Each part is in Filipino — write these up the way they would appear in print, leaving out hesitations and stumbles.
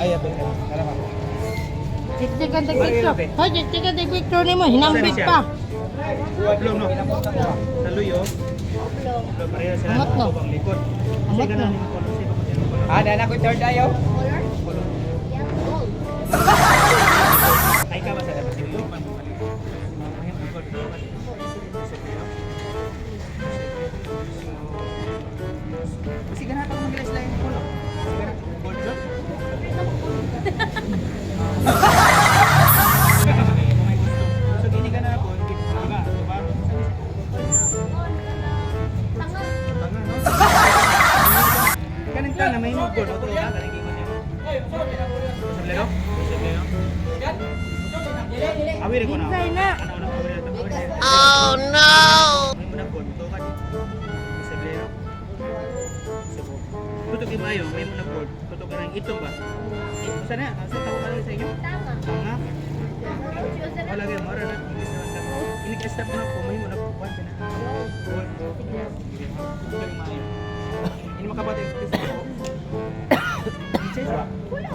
Ay, abel ka. Salamat. Titikan tig-picture. Hoy, titikan tig-picture ni mo. Hinambit pa. Uplong no. Taluyo. Uplong pareha sila Angat no. ng likod. Angat no. Ah, dana ko third ayo. Ay ka ba sa dapat sila? Kasi ganun ako mag-ilas lang yung polo. Kasi ganun, gold job. So, gini ka na ako, di ba? Diba? Tanga, no? Ganun ka na, may gold. Ito ka, ganun giwan niya. Sablero? Sablero? Awir ko na. Hintay na. Ano, awir na. Oh no! May muna gold. Ito ka. Sablero. Subo. Tutok yung mayo, may muna gold. Tutok ka ng itong ba? Sana, sa tao ka lang sa inyo? Tama. Tanga. Wala kayo, mara na. Inik-step na po, may muna kukuhan ka na. Gold. Tutok yung mayo. Hindi makapatid. Sige ba? Wala.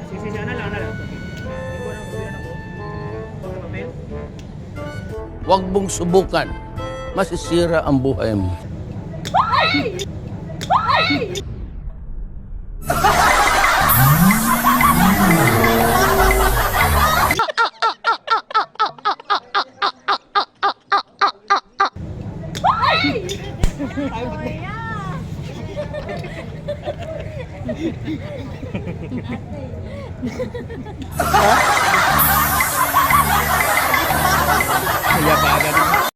Sige, ano lang. Hindi ko alam kung sino ako. Huwag na papel. Huwag mong subukan. Masisira ang buhay mo. Kaya ba agad?